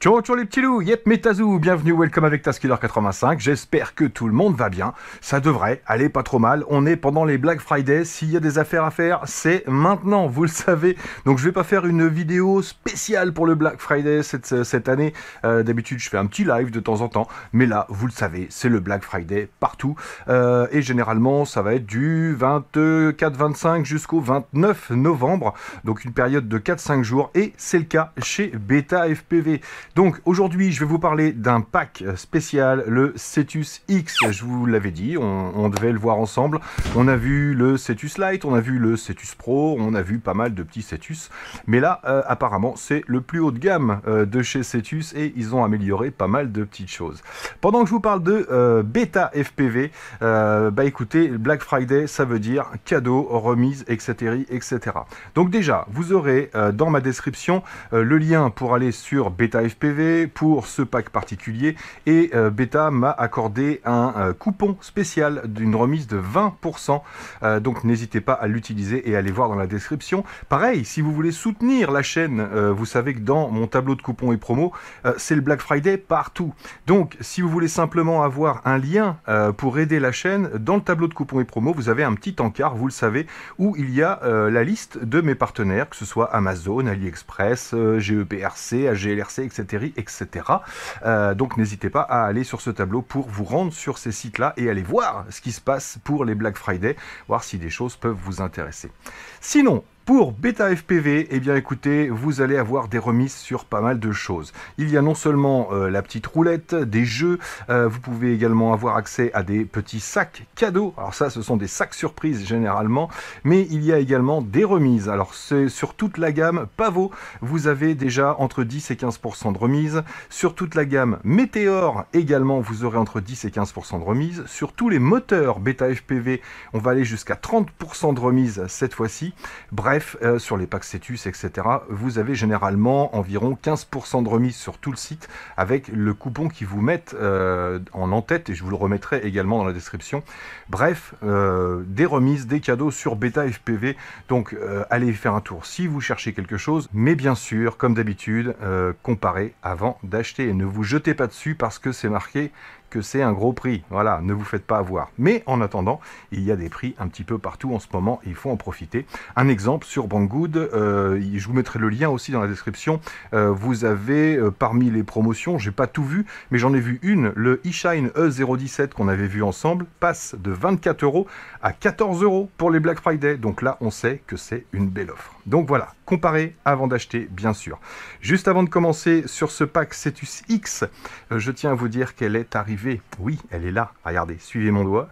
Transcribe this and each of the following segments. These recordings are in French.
Ciao, ciao les petits loups, yep, Metazoo, bienvenue, welcome avec Taskiller85, j'espère que tout le monde va bien, ça devrait aller pas trop mal, on est pendant les Black Friday, s'il y a des affaires à faire, c'est maintenant, vous le savez, donc je vais pas faire une vidéo spéciale pour le Black Friday cette année, d'habitude je fais un petit live de temps en temps, mais là, vous le savez, c'est le Black Friday partout, et généralement ça va être du 24-25 jusqu'au 29 novembre, donc une période de 4-5 jours, et c'est le cas chez Beta FPV. Donc aujourd'hui, je vais vous parler d'un pack spécial, le Cetus X. Je vous l'avais dit, on devait le voir ensemble. On a vu le Cetus Lite, on a vu le Cetus Pro, on a vu pas mal de petits Cetus. Mais là, apparemment, c'est le plus haut de gamme de chez Cetus et ils ont amélioré pas mal de petites choses. Pendant que je vous parle de Beta FPV, bah écoutez, Black Friday, ça veut dire cadeau, remise, etc., etc. Donc déjà, vous aurez dans ma description le lien pour aller sur Beta FPV pour ce pack particulier et Beta m'a accordé un coupon spécial d'une remise de 20%, donc n'hésitez pas à l'utiliser et à aller voir dans la description. Pareil, si vous voulez soutenir la chaîne, vous savez que dans mon tableau de coupons et promos, c'est le Black Friday partout. Donc si vous voulez simplement avoir un lien pour aider la chaîne, dans le tableau de coupons et promos, vous avez un petit encart, vous le savez, où il y a la liste de mes partenaires, que ce soit Amazon, AliExpress, GEPRC, AGLRC, etc. etc. Donc n'hésitez pas à aller sur ce tableau pour vous rendre sur ces sites-là et aller voir ce qui se passe pour les Black Friday, voir si des choses peuvent vous intéresser. Sinon, pour Beta FPV, eh bien écoutez, vous allez avoir des remises sur pas mal de choses. Il y a non seulement la petite roulette, des jeux, vous pouvez également avoir accès à des petits sacs cadeaux. Alors ça, ce sont des sacs surprises généralement, mais il y a également des remises. Alors c'est sur toute la gamme Pavo, vous avez déjà entre 10 et 15% de remise. Sur toute la gamme Météor, également, vous aurez entre 10 et 15% de remise. Sur tous les moteurs Beta FPV, on va aller jusqu'à 30% de remise cette fois-ci. Bref, sur les packs Cetus, etc., vous avez généralement environ 15% de remise sur tout le site avec le coupon qui vous met en tête et je vous le remettrai également dans la description. Bref, des remises, des cadeaux sur Beta FPV, donc allez faire un tour si vous cherchez quelque chose, mais bien sûr, comme d'habitude, comparez avant d'acheter et ne vous jetez pas dessus parce que c'est marqué que c'est un gros prix. Voilà, ne vous faites pas avoir. Mais en attendant, il y a des prix un petit peu partout en ce moment et il faut en profiter. Un exemple sur Banggood, je vous mettrai le lien aussi dans la description. Vous avez parmi les promotions, j'ai pas tout vu, mais j'en ai vu une, le eShine E017 qu'on avait vu ensemble, passe de 24 € à 14 € pour les Black Friday. Donc là, on sait que c'est une belle offre. Donc voilà, comparez avant d'acheter, bien sûr. Juste avant de commencer sur ce pack Cetus X, je tiens à vous dire qu'elle est arrivée. Oui, elle est là. Regardez, suivez mon doigt.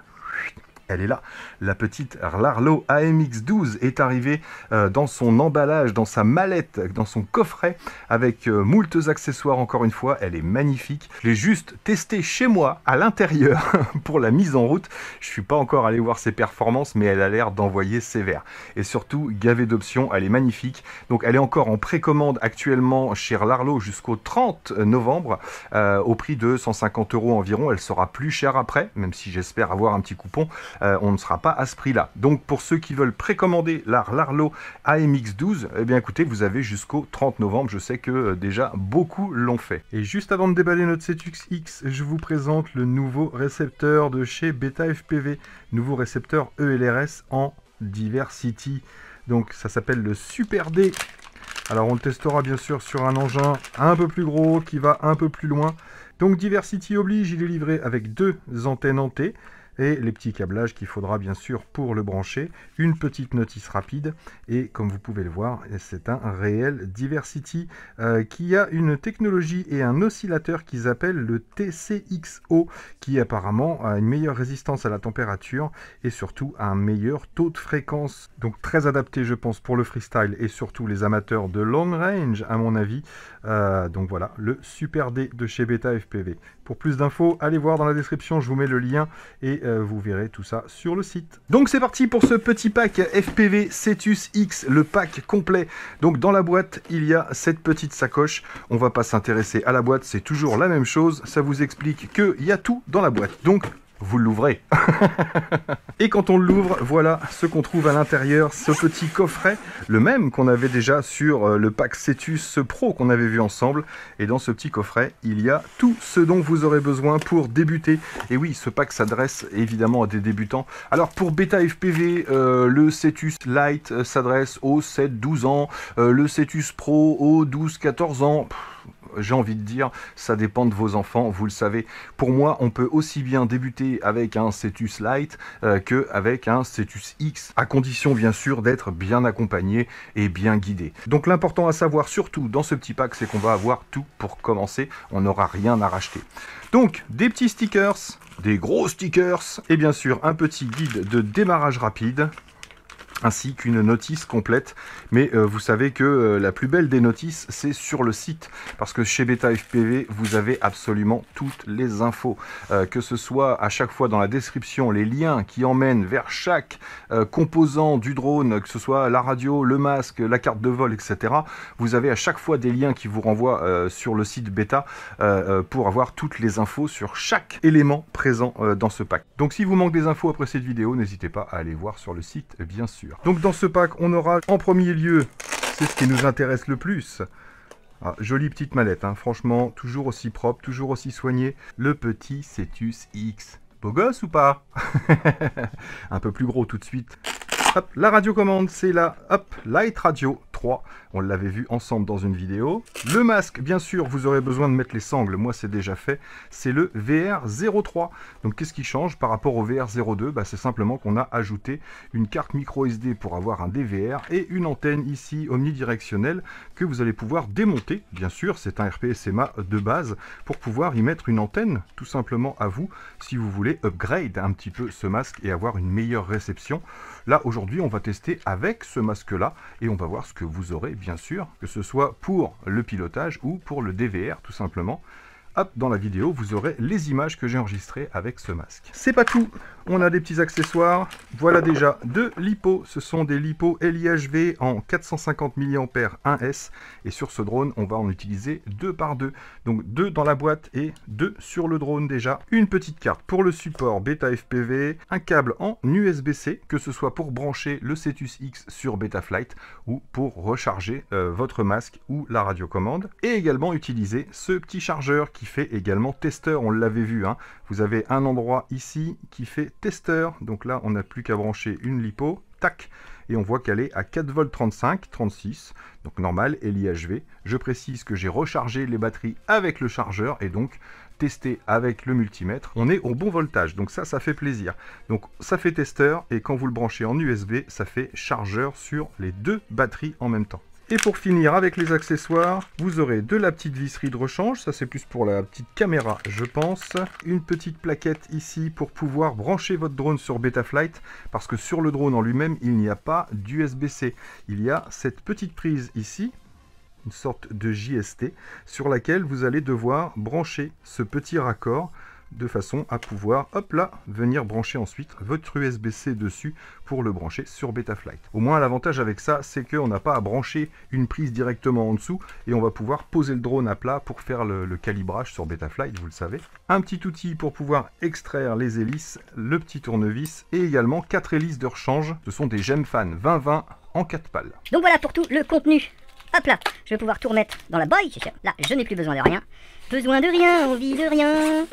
Elle est là. La petite Larlo AMX12 est arrivée dans son emballage, dans sa mallette, dans son coffret, avec moultes accessoires encore une fois. Elle est magnifique. Je l'ai juste testée chez moi, à l'intérieur, pour la mise en route. Je ne suis pas encore allé voir ses performances, mais elle a l'air d'envoyer sévère. Et surtout, gavée d'options, elle est magnifique. Donc elle est encore en précommande actuellement chez Larlo jusqu'au 30 novembre, au prix de 150 € environ. Elle sera plus chère après, même si j'espère avoir un petit coupon. On ne sera pas à ce prix-là. Donc pour ceux qui veulent précommander la Larlo AMX12, eh bien écoutez, vous avez jusqu'au 30 novembre. Je sais que déjà beaucoup l'ont fait. Et juste avant de déballer notre Cetus X, je vous présente le nouveau récepteur de chez Beta FPV. Nouveau récepteur ELRS en Diversity. Donc ça s'appelle le Super D. Alors on le testera bien sûr sur un engin un peu plus gros qui va un peu plus loin. Donc Diversity oblige, il est livré avec 2 antennes en T. Et les petits câblages qu'il faudra bien sûr pour le brancher, une petite notice rapide et comme vous pouvez le voir, c'est un réel Diversity qui a une technologie et un oscillateur qu'ils appellent le TCXO qui apparemment a une meilleure résistance à la température et surtout un meilleur taux de fréquence. Donc très adapté je pense pour le freestyle et surtout les amateurs de long range à mon avis. Donc voilà, le Super D de chez Beta FPV. Pour plus d'infos, allez voir dans la description, je vous mets le lien et vous verrez tout ça sur le site. Donc c'est parti pour ce petit pack FPV Cetus X, le pack complet. Donc dans la boîte, il y a cette petite sacoche. On va pas s'intéresser à la boîte, c'est toujours la même chose. Ça vous explique qu'il y a tout dans la boîte. Donc vous l'ouvrez. Et quand on l'ouvre, voilà ce qu'on trouve à l'intérieur, ce petit coffret, le même qu'on avait déjà sur le pack Cetus Pro qu'on avait vu ensemble. Et dans ce petit coffret, il y a tout ce dont vous aurez besoin pour débuter. Et oui, ce pack s'adresse évidemment à des débutants. Alors pour Beta FPV, le Cetus Lite s'adresse aux 7-12 ans, le Cetus Pro aux 12-14 ans. J'ai envie de dire, ça dépend de vos enfants, vous le savez. Pour moi, on peut aussi bien débuter avec un Cetus Lite qu'avec un Cetus X, à condition bien sûr d'être bien accompagné et bien guidé. Donc l'important à savoir, surtout dans ce petit pack, c'est qu'on va avoir tout pour commencer, on n'aura rien à racheter. Donc, des petits stickers, des gros stickers, et bien sûr un petit guide de démarrage rapide, ainsi qu'une notice complète. Mais vous savez que la plus belle des notices, c'est sur le site. Parce que chez Beta FPV, vous avez absolument toutes les infos. Que ce soit à chaque fois dans la description, les liens qui emmènent vers chaque composant du drone, que ce soit la radio, le masque, la carte de vol, etc. Vous avez à chaque fois des liens qui vous renvoient sur le site Beta pour avoir toutes les infos sur chaque élément présent dans ce pack. Donc si vous manque des infos après cette vidéo, n'hésitez pas à aller voir sur le site, bien sûr. Donc dans ce pack, on aura en premier lieu, c'est ce qui nous intéresse le plus, jolie petite mallette, hein, franchement, toujours aussi propre, toujours aussi soigné, le petit Cetus X. Beau gosse ou pas? Un peu plus gros tout de suite. Hop, la radiocommande, c'est la Light Radio 3. On l'avait vu ensemble dans une vidéo. Le masque, bien sûr, vous aurez besoin de mettre les sangles. Moi, c'est déjà fait. C'est le VR03. Donc, qu'est-ce qui change par rapport au VR02? C'est simplement qu'on a ajouté une carte micro SD pour avoir un DVR et une antenne ici omnidirectionnelle que vous allez pouvoir démonter. Bien sûr, c'est un RPSMA de base pour pouvoir y mettre une antenne, tout simplement à vous, si vous voulez upgrade un petit peu ce masque et avoir une meilleure réception. Là, aujourd'hui, on va tester avec ce masque-là et on va voir ce que vous aurez, bien sûr, que ce soit pour le pilotage ou pour le DVR, tout simplement. Hop, dans la vidéo, vous aurez les images que j'ai enregistrées avec ce masque. C'est pas tout, on a des petits accessoires. Voilà déjà deux LiPo, ce sont des LiPo LIHV en 450 mAh 1S. Et sur ce drone, on va en utiliser 2 par 2. Donc 2 dans la boîte et 2 sur le drone déjà. Une petite carte pour le support Beta FPV, un câble en USB-C, que ce soit pour brancher le Cetus X sur Betaflight ou pour recharger votre masque ou la radiocommande. Et également utiliser ce petit chargeur qui fait également testeur, on l'avait vu, hein. Vous avez un endroit ici qui fait testeur, donc là on n'a plus qu'à brancher une LiPo, tac, et on voit qu'elle est à 4,35 V, 36, donc normal, et l'IHV. Je précise que j'ai rechargé les batteries avec le chargeur, et donc testé avec le multimètre, on est au bon voltage, donc ça fait plaisir. Donc ça fait testeur, et quand vous le branchez en USB, ça fait chargeur sur les deux batteries en même temps. Et pour finir avec les accessoires, vous aurez de la petite visserie de rechange, ça c'est plus pour la petite caméra je pense. Une petite plaquette ici pour pouvoir brancher votre drone sur Betaflight, parce que sur le drone en lui-même, il n'y a pas d'USB-C. Il y a cette petite prise ici, une sorte de JST, sur laquelle vous allez devoir brancher ce petit raccord, de façon à pouvoir, hop là, venir brancher ensuite votre USB-C dessus pour le brancher sur Betaflight. Au moins l'avantage avec ça, c'est qu'on n'a pas à brancher une prise directement en dessous et on va pouvoir poser le drone à plat pour faire le calibrage sur Betaflight, vous le savez. Un petit outil pour pouvoir extraire les hélices, le petit tournevis et également 4 hélices de rechange. Ce sont des Gemfan 2020 en 4 pales. Donc voilà pour tout le contenu. Hop là, je vais pouvoir tout remettre dans la boîte. Là, je n'ai plus besoin de rien. Besoin de rien, envie de rien.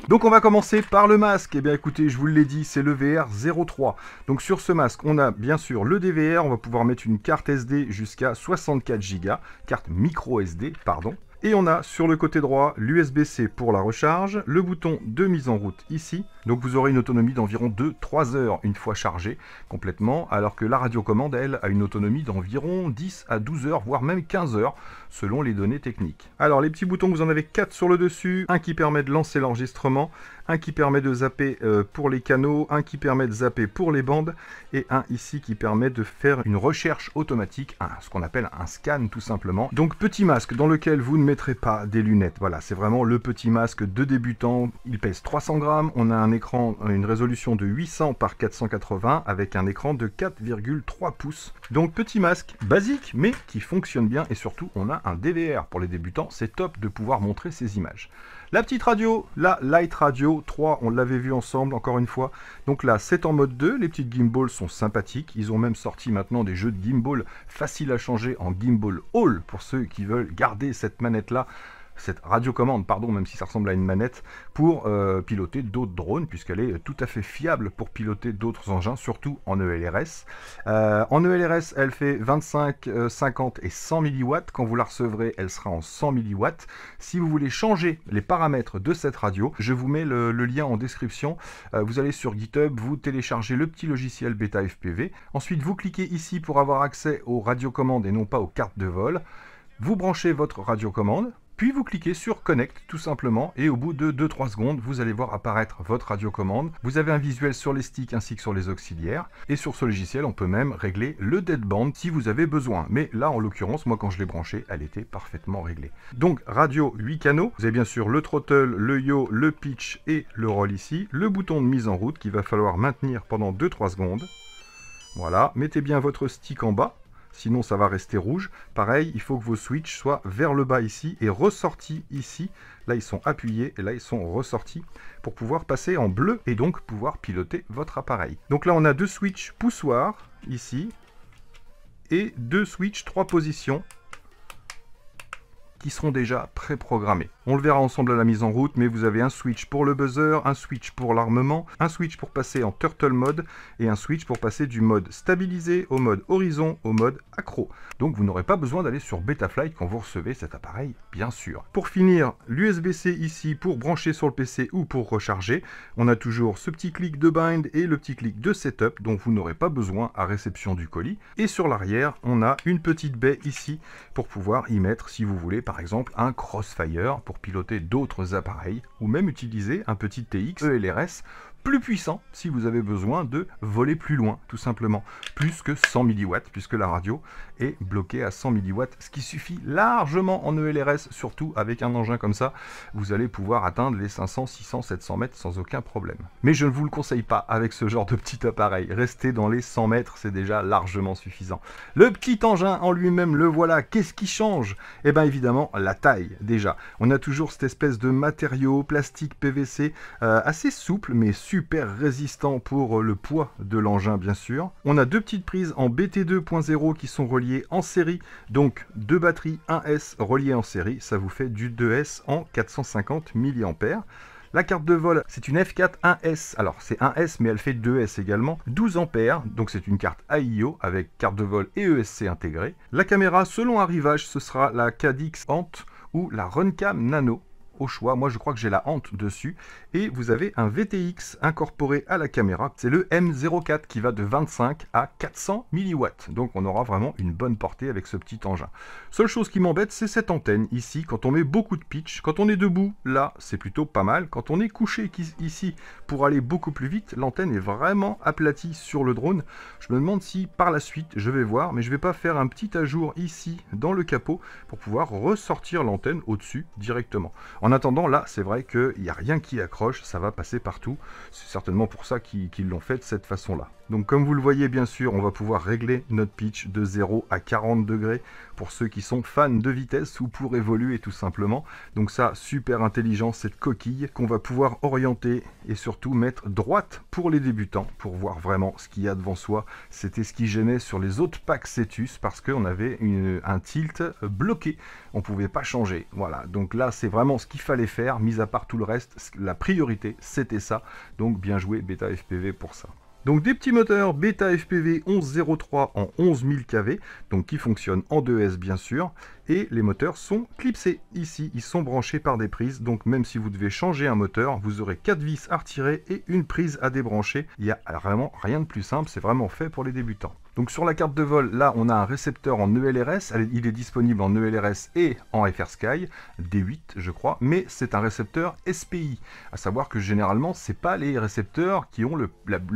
Donc on va commencer par le masque. Eh bien écoutez, je vous l'ai dit, c'est le VR03. Donc sur ce masque, on a bien sûr le DVR. On va pouvoir mettre une carte SD jusqu'à 64 Go. Carte micro SD, pardon. Et on a sur le côté droit l'USB-C pour la recharge, le bouton de mise en route ici. Donc vous aurez une autonomie d'environ 2-3 heures une fois chargé complètement, alors que la radiocommande, elle, a une autonomie d'environ 10 à 12 heures, voire même 15 heures, selon les données techniques. Alors les petits boutons, vous en avez 4 sur le dessus, un qui permet de lancer l'enregistrement, un qui permet de zapper pour les canaux, un qui permet de zapper pour les bandes, et un ici qui permet de faire une recherche automatique, ce qu'on appelle un scan tout simplement. Donc petit masque dans lequel vous ne mettrez pas des lunettes, voilà, c'est vraiment le petit masque de débutant, il pèse 300 grammes, on a un écran, une résolution de 800 par 480 avec un écran de 4,3 pouces. Donc petit masque basique mais qui fonctionne bien et surtout on a un DVR pour les débutants, c'est top de pouvoir montrer ces images. La petite radio, la Light Radio 3, on l'avait vu ensemble encore une fois. Donc là, c'est en mode 2, les petites gimbals sont sympathiques. Ils ont même sorti maintenant des jeux de gimbal faciles à changer en gimbal all pour ceux qui veulent garder cette manette-là. Cette radiocommande, pardon, même si ça ressemble à une manette, pour piloter d'autres drones, puisqu'elle est tout à fait fiable pour piloter d'autres engins, surtout en ELRS. En ELRS, elle fait 25, 50 et 100 mW. Quand vous la recevrez, elle sera en 100 mW. Si vous voulez changer les paramètres de cette radio, je vous mets le lien en description. Vous allez sur GitHub, vous téléchargez le petit logiciel Beta FPV. Ensuite, vous cliquez ici pour avoir accès aux radiocommandes et non pas aux cartes de vol. Vous branchez votre radiocommande. Puis vous cliquez sur Connect tout simplement et au bout de 2-3 secondes, vous allez voir apparaître votre radiocommande. Vous avez un visuel sur les sticks ainsi que sur les auxiliaires. Et sur ce logiciel, on peut même régler le deadband si vous avez besoin. Mais là, en l'occurrence, moi quand je l'ai branché, elle était parfaitement réglée. Donc radio 8 canaux. Vous avez bien sûr le throttle, le yaw, le pitch et le roll ici. Le bouton de mise en route qu'il va falloir maintenir pendant 2-3 secondes. Voilà, mettez bien votre stick en bas. Sinon ça va rester rouge. Pareil, il faut que vos switches soient vers le bas ici et ressortis ici. Là ils sont appuyés et là ils sont ressortis pour pouvoir passer en bleu et donc pouvoir piloter votre appareil. Donc là on a 2 switches poussoirs ici et 2 switches 3 positions qui seront déjà préprogrammés. On le verra ensemble à la mise en route, mais vous avez un switch pour le buzzer, un switch pour l'armement, un switch pour passer en turtle mode et un switch pour passer du mode stabilisé au mode horizon au mode accro. Donc vous n'aurez pas besoin d'aller sur Betaflight quand vous recevez cet appareil, bien sûr. Pour finir, l'USB-C ici pour brancher sur le PC ou pour recharger. On a toujours ce petit clic de bind et le petit clic de setup dont vous n'aurez pas besoin à réception du colis. Et sur l'arrière, on a une petite baie ici pour pouvoir y mettre, si vous voulez, par exemple, un Crossfire pour piloter d'autres appareils ou même utiliser un petit TX ELRS plus puissant si vous avez besoin de voler plus loin, tout simplement. Plus que 100 mW, puisque la radio est bloquée à 100 mW, ce qui suffit largement en ELRS, surtout avec un engin comme ça. Vous allez pouvoir atteindre les 500, 600, 700 mètres sans aucun problème. Mais je ne vous le conseille pas avec ce genre de petit appareil. Restez dans les 100 mètres, c'est déjà largement suffisant. Le petit engin en lui-même, le voilà. Qu'est-ce qui change? Eh bien évidemment, la taille, déjà. On a toujours cette espèce de matériau plastique PVC assez souple, mais super résistant pour le poids de l'engin bien sûr. On a 2 petites prises en BT 2.0 qui sont reliées en série, donc 2 batteries 1S reliées en série, ça vous fait du 2S en 450 mAh. La carte de vol, c'est une F4 1S, alors c'est 1S mais elle fait 2S également, 12 ampères, donc c'est une carte AIO avec carte de vol et ESC intégrée. La caméra, selon arrivage, ce sera la Cadix Ant ou la Runcam Nano. Au choix, moi je crois que j'ai la Ant dessus, et vous avez un VTX incorporé à la caméra, c'est le M04 qui va de 25 à 400 mW, donc on aura vraiment une bonne portée avec ce petit engin. Seule chose qui m'embête, c'est cette antenne ici, quand on met beaucoup de pitch, quand on est debout, là c'est plutôt pas mal, quand on est couché ici pour aller beaucoup plus vite, l'antenne est vraiment aplatie sur le drone. Je me demande si par la suite, je vais voir, mais je vais pas faire un petit ajout ici dans le capot pour pouvoir ressortir l'antenne au-dessus directement. En attendant, là, c'est vrai qu'il n'y a rien qui accroche, ça va passer partout. C'est certainement pour ça qu'ils l'ont fait de cette façon-là. Donc comme vous le voyez, bien sûr, on va pouvoir régler notre pitch de 0 à 40 degrés pour ceux qui sont fans de vitesse ou pour évoluer tout simplement. Donc ça, super intelligent, cette coquille qu'on va pouvoir orienter et surtout mettre droite pour les débutants, pour voir vraiment ce qu'il y a devant soi. C'était ce qui gênait sur les autres packs Cetus parce qu'on avait un tilt bloqué. On ne pouvait pas changer. Voilà, donc là, c'est vraiment ce qu'il fallait faire, mis à part tout le reste. La priorité, c'était ça. Donc bien joué Beta FPV pour ça. Donc des petits moteurs Beta FPV 1103 en 11000 kV, donc qui fonctionnent en 2S bien sûr, et les moteurs sont clipsés. Ici, ils sont branchés par des prises, donc même si vous devez changer un moteur, vous aurez 4 vis à retirer et une prise à débrancher. Il n'y a vraiment rien de plus simple, c'est vraiment fait pour les débutants. Donc sur la carte de vol, là on a un récepteur en ELRS, il est disponible en ELRS et en FrSky, D8 je crois, mais c'est un récepteur SPI, à savoir que généralement c'est pas les récepteurs qui ont le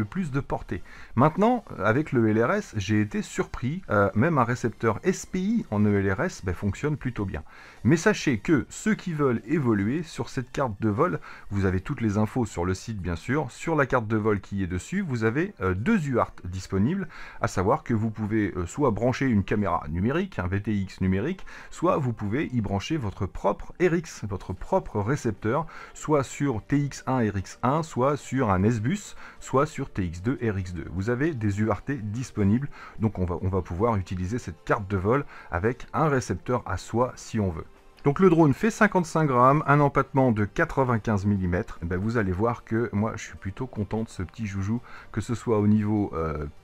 plus de portée. Maintenant, avec le ELRS, j'ai été surpris, même un récepteur SPI en ELRS, fonctionne plutôt bien. Mais sachez que ceux qui veulent évoluer sur cette carte de vol, vous avez toutes les infos sur le site bien sûr. Sur la carte de vol qui est dessus, vous avez deux UART disponibles, à savoir que vous pouvez soit brancher une caméra numérique, un VTX numérique, soit vous pouvez y brancher votre propre RX, votre propre récepteur, soit sur TX1 RX1, soit sur un S-Bus, soit sur TX2 RX2. Vous avez des UART disponibles, donc on va pouvoir utiliser cette carte de vol avec un récepteur à soi si on veut. Donc le drone fait 55 grammes, un empattement de 95 mm. Et ben vous allez voir que moi je suis plutôt content de ce petit joujou, que ce soit au niveau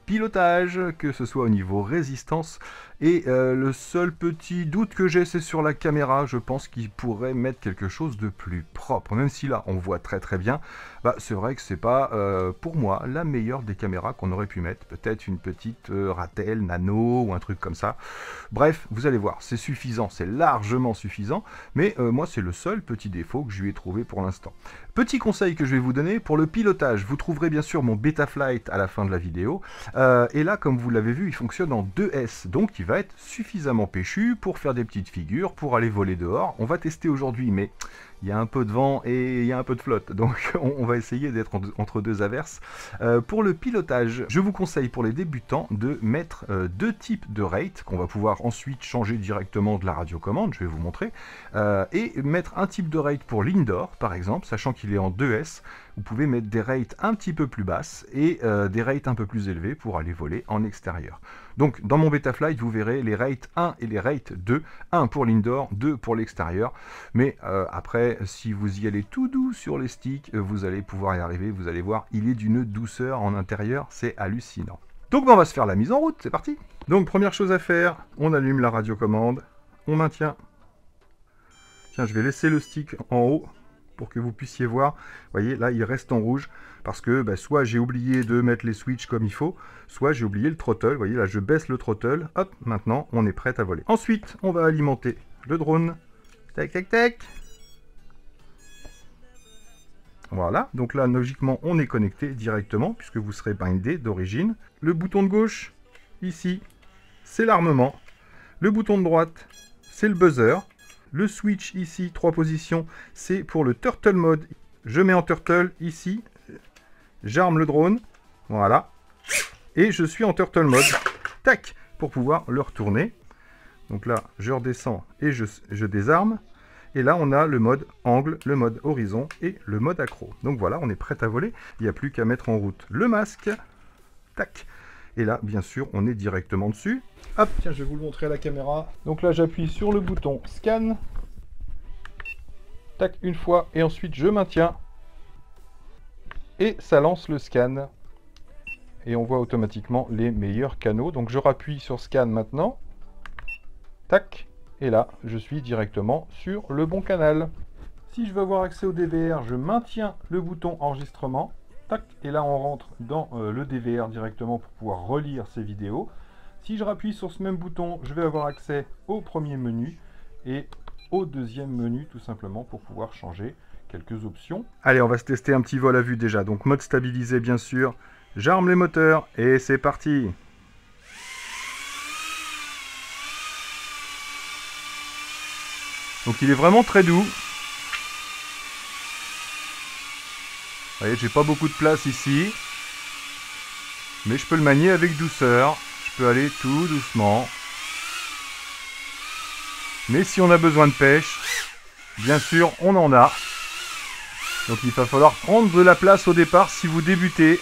pilotage, que ce soit au niveau résistance. Et le seul petit doute que j'ai, c'est sur la caméra. Je pense qu'il pourrait mettre quelque chose de plus propre. Même si là on voit très très bien, bah, c'est vrai que c'est pas pour moi la meilleure des caméras qu'on aurait pu mettre. Peut-être une petite Ratel Nano ou un truc comme ça. Bref, vous allez voir, c'est suffisant, c'est largement suffisant. Mais moi c'est le seul petit défaut que je lui ai trouvé pour l'instant. Petit conseil que je vais vous donner pour le pilotage, vous trouverez bien sûr mon Betaflight à la fin de la vidéo. Et là, comme vous l'avez vu, il fonctionne en 2S, donc il va être suffisamment péchu pour faire des petites figures, pour aller voler dehors. On va tester aujourd'hui, mais il y a un peu de vent et il y a un peu de flotte, donc on va essayer d'être entre deux averses. Pour le pilotage, je vous conseille pour les débutants de mettre deux types de rates qu'on va pouvoir ensuite changer directement de la radiocommande, je vais vous montrer, et mettre un type de rate pour l'indoor par exemple, sachant qu'il est en 2S. Vous pouvez mettre des rates un petit peu plus basses et des rates un peu plus élevés pour aller voler en extérieur. Donc dans mon Betaflight, vous verrez les rates 1 et les rates 2, 1 pour l'indoor, 2 pour l'extérieur. Mais après, si vous y allez tout doux sur les sticks, vous allez pouvoir y arriver, vous allez voir, il est d'une douceur en intérieur, c'est hallucinant. Donc on va se faire la mise en route, c'est parti. Donc première chose à faire, on allume la radiocommande, on maintient. Tiens, je vais laisser le stick en haut pour que vous puissiez voir. Vous voyez, là, il reste en rouge parce que soit j'ai oublié de mettre les switches comme il faut, soit j'ai oublié le throttle. Vous voyez, là, je baisse le throttle. Hop, maintenant, on est prêt à voler. Ensuite, on va alimenter le drone. Tac, tac, tac. Voilà, donc là, logiquement, on est connecté directement puisque vous serez bindé d'origine. Le bouton de gauche, ici, c'est l'armement. Le bouton de droite, c'est le buzzer. Le switch ici, 3 positions, c'est pour le turtle mode. Je mets en turtle ici, j'arme le drone, voilà, et je suis en turtle mode, tac, pour pouvoir le retourner. Donc là, je redescends et je désarme. Et là, on a le mode angle, le mode horizon et le mode accro. Donc voilà, on est prêt à voler. Il n'y a plus qu'à mettre en route le masque, tac. Et là, bien sûr, on est directement dessus. Hop, tiens, je vais vous le montrer à la caméra. Donc là, j'appuie sur le bouton scan. Tac, une fois. Et ensuite, je maintiens. Et ça lance le scan. Et on voit automatiquement les meilleurs canaux. Donc je rappuie sur scan maintenant. Tac. Et là, je suis directement sur le bon canal. Si je veux avoir accès au DVR, je maintiens le bouton enregistrement. Tac, et là on rentre dans le DVR directement pour pouvoir relire ces vidéos. Si je rappuie sur ce même bouton, je vais avoir accès au premier menu et au deuxième menu tout simplement pour pouvoir changer quelques options. Allez, on va se tester un petit vol à vue déjà. Donc mode stabilisé bien sûr. J'arme les moteurs et c'est parti. Donc il est vraiment très doux. Vous voyez, j'ai pas beaucoup de place ici, mais je peux le manier avec douceur. Je peux aller tout doucement. Mais si on a besoin de pêche, bien sûr, on en a. Donc il va falloir prendre de la place au départ si vous débutez.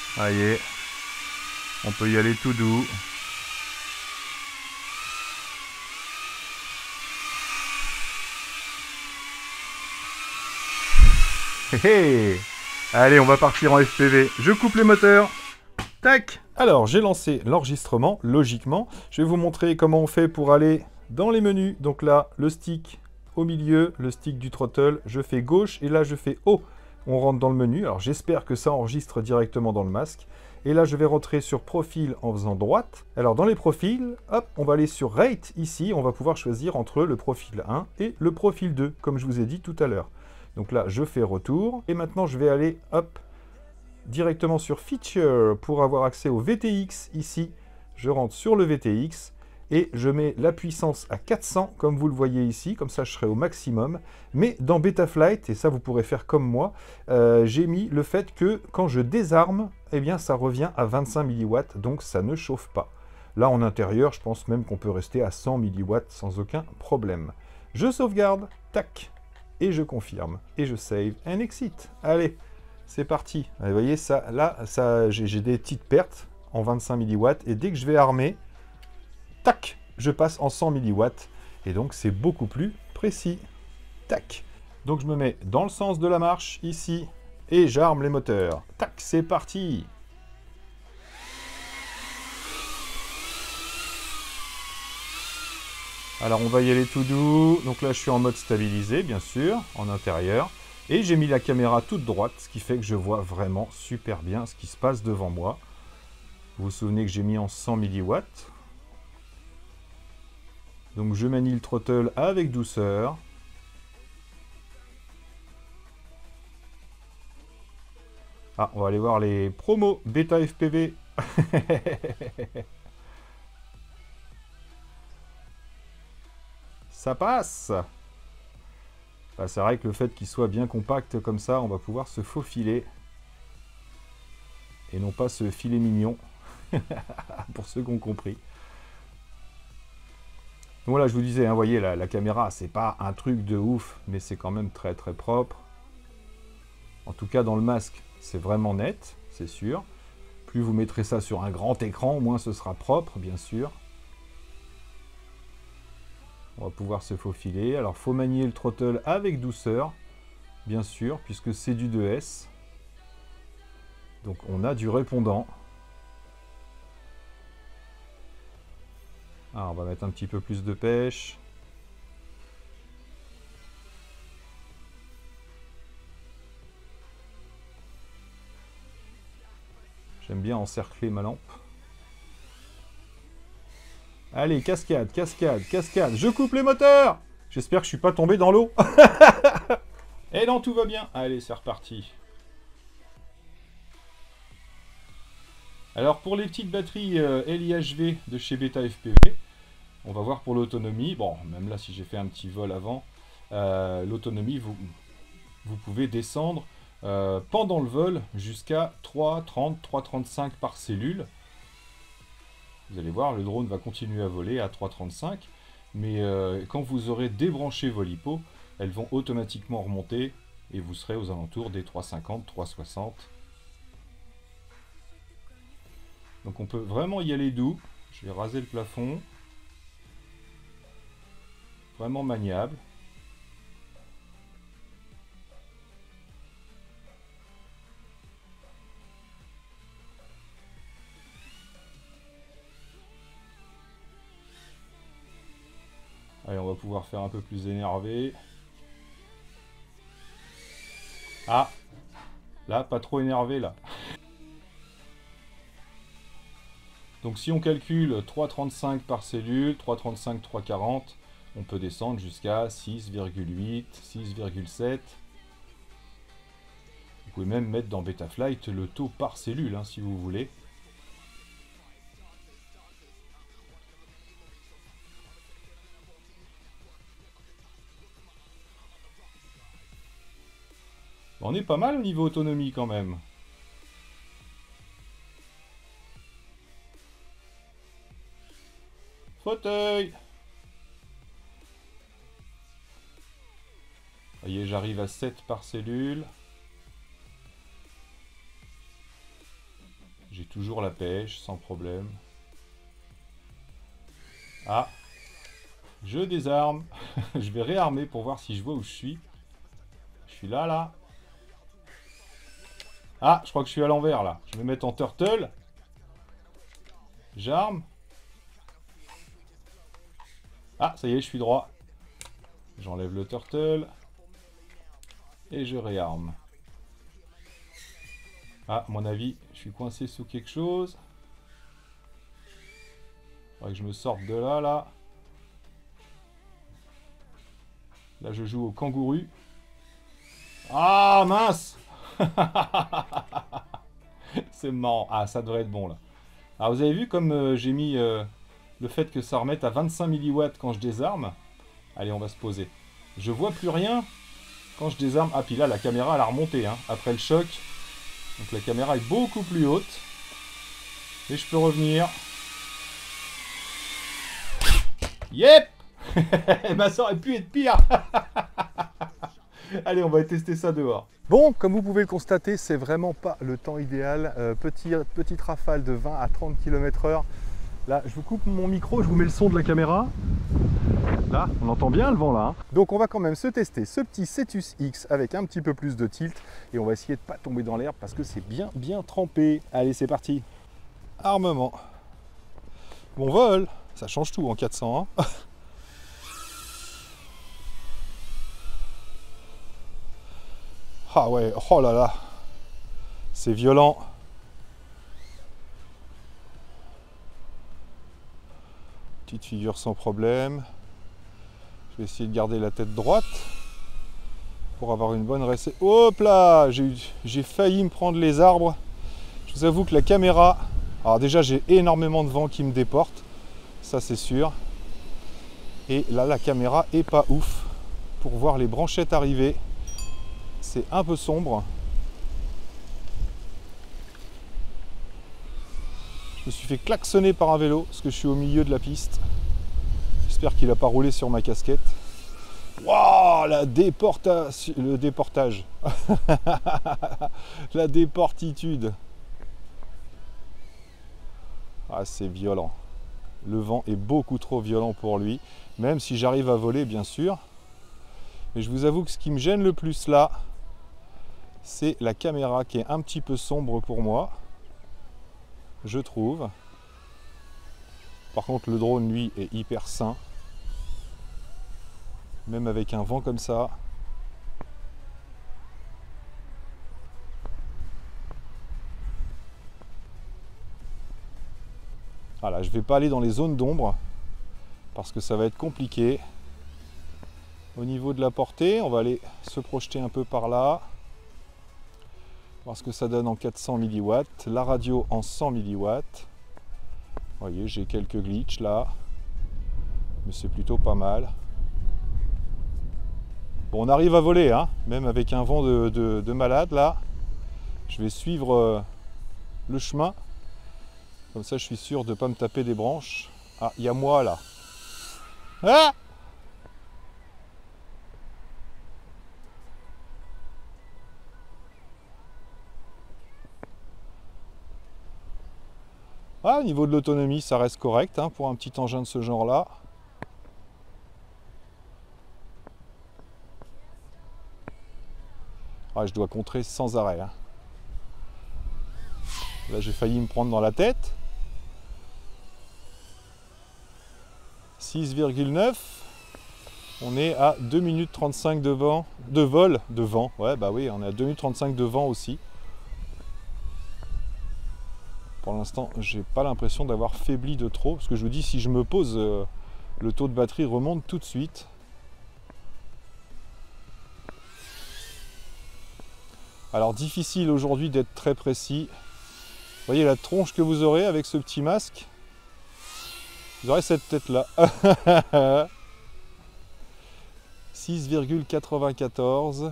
Vous voyez, on peut y aller tout doux. Hé, allez, on va partir en FPV. Je coupe les moteurs. Tac. Alors, j'ai lancé l'enregistrement, logiquement. Je vais vous montrer comment on fait pour aller dans les menus. Donc là, le stick au milieu, le stick du throttle. Je fais gauche et là, je fais haut. On rentre dans le menu. Alors, j'espère que ça enregistre directement dans le masque. Et là, je vais rentrer sur profil en faisant droite. Alors, dans les profils, hop, on va aller sur rate ici. On va pouvoir choisir entre le profil 1 et le profil 2, comme je vous ai dit tout à l'heure. Donc là, je fais retour. Et maintenant, je vais aller, hop, directement sur Feature pour avoir accès au VTX ici. je rentre sur le VTX et je mets la puissance à 400, comme vous le voyez ici, comme ça je serai au maximum. Mais dans Betaflight, et ça vous pourrez faire comme moi, j'ai mis le fait que quand je désarme, eh bien ça revient à 25 milliwatts, donc ça ne chauffe pas. Là en intérieur, je pense même qu'on peut rester à 100 milliwatts sans aucun problème. Je sauvegarde, tac, et je confirme, et je save and exit. Allez, c'est parti. Vous voyez, ça, là, j'ai des petites pertes en 25 milliwatts, et dès que je vais armer, tac, je passe en 100 milliwatts, et donc c'est beaucoup plus précis. Tac. Donc je me mets dans le sens de la marche, ici, et j'arme les moteurs. Tac, c'est parti. Alors on va y aller tout doux. Donc là je suis en mode stabilisé, bien sûr, en intérieur. Et j'ai mis la caméra toute droite, ce qui fait que je vois vraiment super bien ce qui se passe devant moi. Vous vous souvenez que j'ai mis en 100 milliwatts. Donc je manie le throttle avec douceur. Ah, on va aller voir les promos Beta FPV. Ça passe. Bah, c'est vrai que le fait qu'il soit bien compact comme ça, on va pouvoir se faufiler. Et non pas se filet mignon. Pour ceux qui ont compris. Donc voilà, je vous disais, hein, voyez, la caméra, c'est pas un truc de ouf, mais c'est quand même très très propre. En tout cas, dans le masque, c'est vraiment net, c'est sûr. Plus vous mettrez ça sur un grand écran, moins ce sera propre, bien sûr. On va pouvoir se faufiler. Alors, il faut manier le throttle avec douceur, bien sûr, puisque c'est du 2S. Donc, on a du répondant. Alors, on va mettre un petit peu plus de pêche. J'aime bien encercler ma lampe. Allez, cascade, cascade, cascade. Je coupe les moteurs. J'espère que je suis pas tombé dans l'eau. Et non, tout va bien. Allez, c'est reparti. Alors, pour les petites batteries LIHV de chez Beta FPV, on va voir pour l'autonomie. Bon, même là, si j'ai fait un petit vol avant, l'autonomie, vous pouvez descendre pendant le vol jusqu'à 3,30, 3,35 par cellule. Vous allez voir, le drone va continuer à voler à 3,35, mais quand vous aurez débranché vos LiPo, elles vont automatiquement remonter et vous serez aux alentours des 3,50, 3,60. Donc on peut vraiment y aller doux. Je vais raser le plafond. Vraiment maniable. Allez, on va pouvoir faire un peu plus énervé. Ah, là, pas trop énervé, là. Donc si on calcule 3,35 par cellule, 3,35, 3,40, on peut descendre jusqu'à 6,8, 6,7. Vous pouvez même mettre dans Betaflight le taux par cellule, hein, si vous voulez. On est pas mal au niveau autonomie quand même. Fauteuil. Voyez, j'arrive à 7 par cellule. J'ai toujours la pêche, sans problème. Ah, je désarme. Je vais réarmer pour voir si je vois où je suis. Je suis là, là. Ah, je crois que je suis à l'envers, là. Je vais mettre en turtle. J'arme. Ah, ça y est, je suis droit. J'enlève le turtle. Et je réarme. Ah, à mon avis, je suis coincé sous quelque chose. Il faudrait que je me sorte de là, là. Là, je joue au kangourou. Ah, mince. C'est marrant. Ah, ça devrait être bon, là. Alors vous avez vu comme j'ai mis le fait que ça remette à 25 milliwatts quand je désarme. Allez, on va se poser. Je vois plus rien quand je désarme. Ah, puis là, la caméra, elle a remonté, hein, après le choc. Donc la caméra est beaucoup plus haute. Et je peux revenir. Yep. Eh ben, ça aurait pu être pire. Allez, on va tester ça dehors. Bon, comme vous pouvez le constater, c'est vraiment pas le temps idéal. Petite rafale de 20 à 30 km/h. Là, je vous coupe mon micro, je vous mets le son de la caméra. Là, on entend bien le vent là. Hein. Donc on va quand même se tester ce petit Cetus X avec un petit peu plus de tilt. Et on va essayer de ne pas tomber dans l'herbe parce que c'est bien trempé. Allez, c'est parti. Armement. Bon vol, ça change tout en 400. Hein. Ah ouais, oh là là. C'est violent. Petite figure sans problème. Je vais essayer de garder la tête droite pour avoir une bonne réception. Hop là, j'ai failli me prendre les arbres. Je vous avoue que la caméra... Alors déjà, j'ai énormément de vent qui me déporte. Ça, c'est sûr. Et là, la caméra est pas ouf. Pour voir les branchettes arriver, c'est un peu sombre. Je me suis fait klaxonner par un vélo parce que je suis au milieu de la piste. J'espère qu'il n'a pas roulé sur ma casquette. Waouh, le déportage. La déportitude. Ah, c'est violent. Le vent est beaucoup trop violent pour lui. Même si j'arrive à voler, bien sûr. Mais je vous avoue que ce qui me gêne le plus là, c'est la caméra qui est un petit peu sombre pour moi. Je trouve. Par contre, le drone, lui, est hyper sain. Même avec un vent comme ça. Voilà, je ne vais pas aller dans les zones d'ombre parce que ça va être compliqué. Au niveau de la portée, on va aller se projeter un peu par là. Voir ce que ça donne en 400 mW. La radio en 100 mW. Vous voyez, j'ai quelques glitches là. Mais c'est plutôt pas mal. Bon, on arrive à voler, hein, même avec un vent de malade là. Je vais suivre le chemin. Comme ça, je suis sûr de ne pas me taper des branches. Ah, il y a moi là. Ah! Ah, au niveau de l'autonomie, ça reste correct hein, pour un petit engin de ce genre-là. Ah, je dois contrer sans arrêt. Hein. Là, j'ai failli me prendre dans la tête. 6,9. On est à 2 minutes 35 de vent. De vol. De vent. Ouais, bah oui, on est à 2 minutes 35 de vent aussi. Pour l'instant, j'ai pas l'impression d'avoir faibli de trop. Parce que je vous dis, si je me pose, le taux de batterie remonte tout de suite. Alors, difficile aujourd'hui d'être très précis. Vous voyez la tronche que vous aurez avec ce petit masque? Vous aurez cette tête-là. 6,94.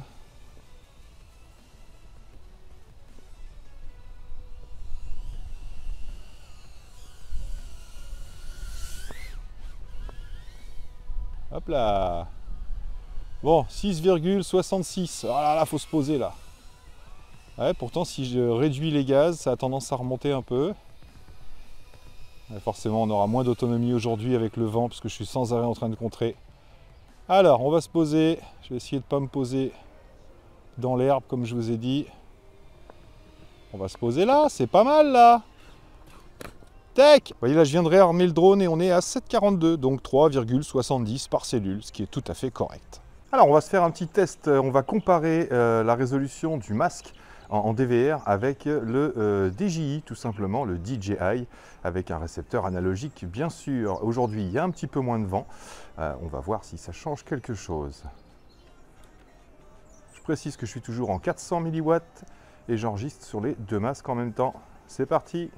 Hop là. Bon, 6,66. Ah là là, faut se poser là. Ouais, pourtant, si je réduis les gaz, ça a tendance à remonter un peu. Ouais, forcément, on aura moins d'autonomie aujourd'hui avec le vent, parce que je suis sans arrêt en train de contrer. Alors, on va se poser. Je vais essayer de ne pas me poser dans l'herbe, comme je vous ai dit. On va se poser là, c'est pas mal là. Tac! Vous voyez là, je viens de réarmer le drone et on est à 7,42, donc 3,70 par cellule, ce qui est tout à fait correct. Alors, on va se faire un petit test. On va comparer la résolution du masque en DVR avec le DJI, tout simplement, le DJI, avec un récepteur analogique, bien sûr. Aujourd'hui, il y a un petit peu moins de vent. On va voir si ça change quelque chose. Je précise que je suis toujours en 400 mW et j'enregistre sur les deux masques en même temps. C'est parti!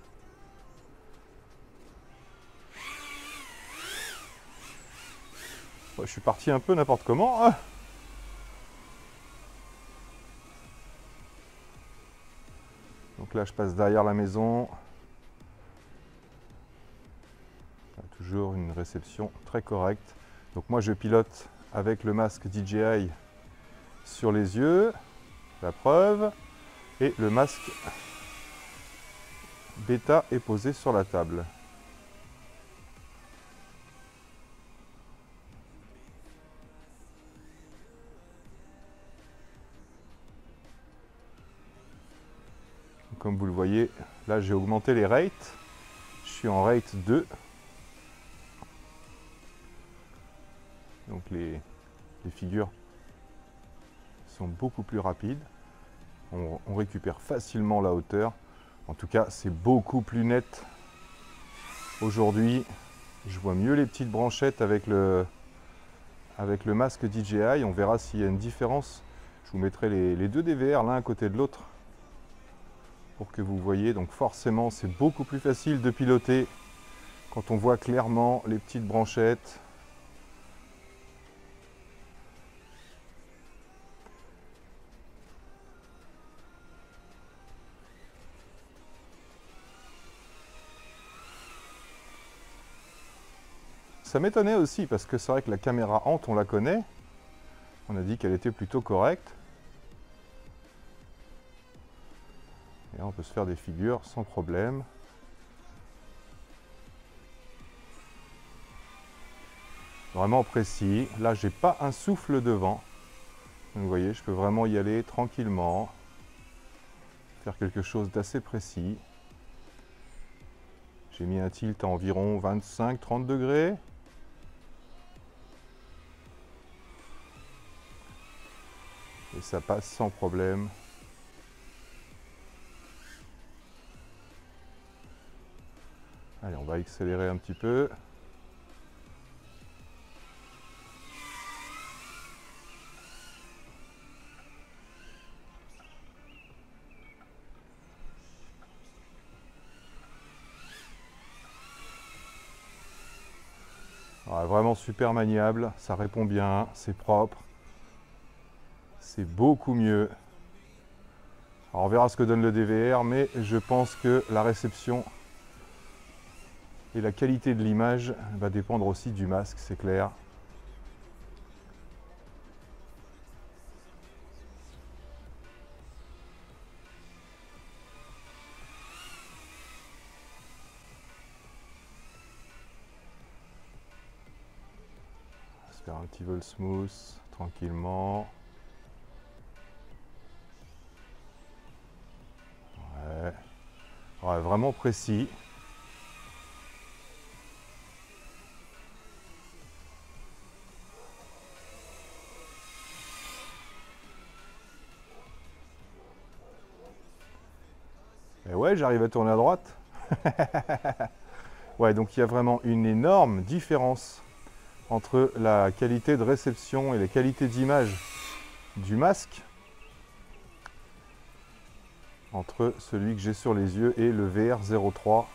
Je suis parti un peu n'importe comment. Ah. Donc là, je passe derrière la maison. Toujours une réception très correcte. Donc moi, je pilote avec le masque DJI sur les yeux, la preuve, et le masque Beta est posé sur la table. Comme vous le voyez, là j'ai augmenté les rates. Je suis en rate 2. Donc les figures sont beaucoup plus rapides. On récupère facilement la hauteur. En tout cas, c'est beaucoup plus net. Aujourd'hui, je vois mieux les petites branchettes avec le masque DJI. On verra s'il y a une différence. Je vous mettrai les deux DVR l'un à côté de l'autre pour que vous voyez. Donc forcément, c'est beaucoup plus facile de piloter quand on voit clairement les petites branchettes. Ça m'étonnait aussi parce que c'est vrai que la caméra Ant, on la connaît. On a dit qu'elle était plutôt correcte. Et là, on peut se faire des figures sans problème. Vraiment précis. Là, j'ai pas un souffle de vent. Donc, vous voyez, je peux vraiment y aller tranquillement. Faire quelque chose d'assez précis. J'ai mis un tilt à environ 25-30 degrés. Et ça passe sans problème. Allez, on va accélérer un petit peu. Ouais, vraiment super maniable, ça répond bien, c'est propre. C'est beaucoup mieux. Alors on verra ce que donne le DVR, mais je pense que la réception et la qualité de l'image va dépendre aussi du masque, c'est clair. On va se faire un petit vol smooth, tranquillement. Ouais, vraiment précis. Et ouais, j'arrive à tourner à droite. Ouais, donc il y a vraiment une énorme différence entre la qualité de réception et la qualité d'image du masque. Entre celui que j'ai sur les yeux et le VR03.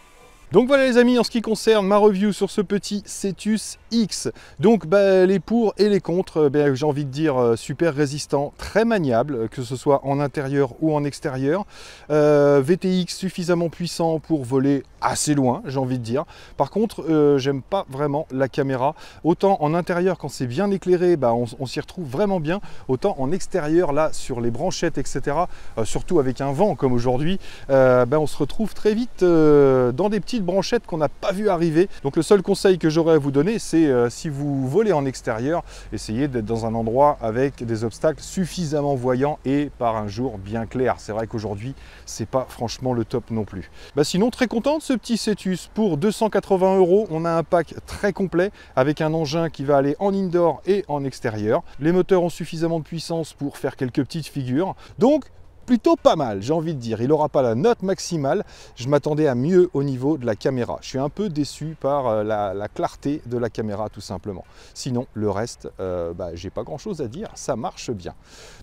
Donc voilà les amis, en ce qui concerne ma review sur ce petit Cetus X, donc les pour et les contre, j'ai envie de dire super résistant, très maniable, que ce soit en intérieur ou en extérieur, VTX suffisamment puissant pour voler assez loin, j'ai envie de dire. Par contre, j'aime pas vraiment la caméra, autant en intérieur quand c'est bien éclairé, on s'y retrouve vraiment bien, autant en extérieur, là sur les branchettes, etc., surtout avec un vent comme aujourd'hui, on se retrouve très vite dans des petites branchettes qu'on n'a pas vu arriver. Donc le seul conseil que j'aurais à vous donner, c'est si vous volez en extérieur, essayez d'être dans un endroit avec des obstacles suffisamment voyants et par un jour bien clair. C'est vrai qu'aujourd'hui, c'est pas franchement le top non plus. Sinon, très content de ce petit Cetus. Pour 280 €, on a un pack très complet avec un engin qui va aller en indoor et en extérieur. Les moteurs ont suffisamment de puissance pour faire quelques petites figures. Donc, plutôt pas mal, j'ai envie de dire. Il n'aura pas la note maximale. Je m'attendais à mieux au niveau de la caméra. Je suis un peu déçu par la clarté de la caméra, tout simplement. Sinon, le reste, j'ai pas grand chose à dire. Ça marche bien.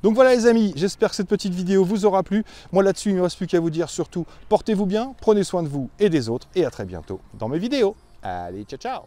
Donc voilà les amis, j'espère que cette petite vidéo vous aura plu. Moi là-dessus, il ne me reste plus qu'à vous dire surtout, portez-vous bien, prenez soin de vous et des autres. Et à très bientôt dans mes vidéos. Allez, ciao, ciao!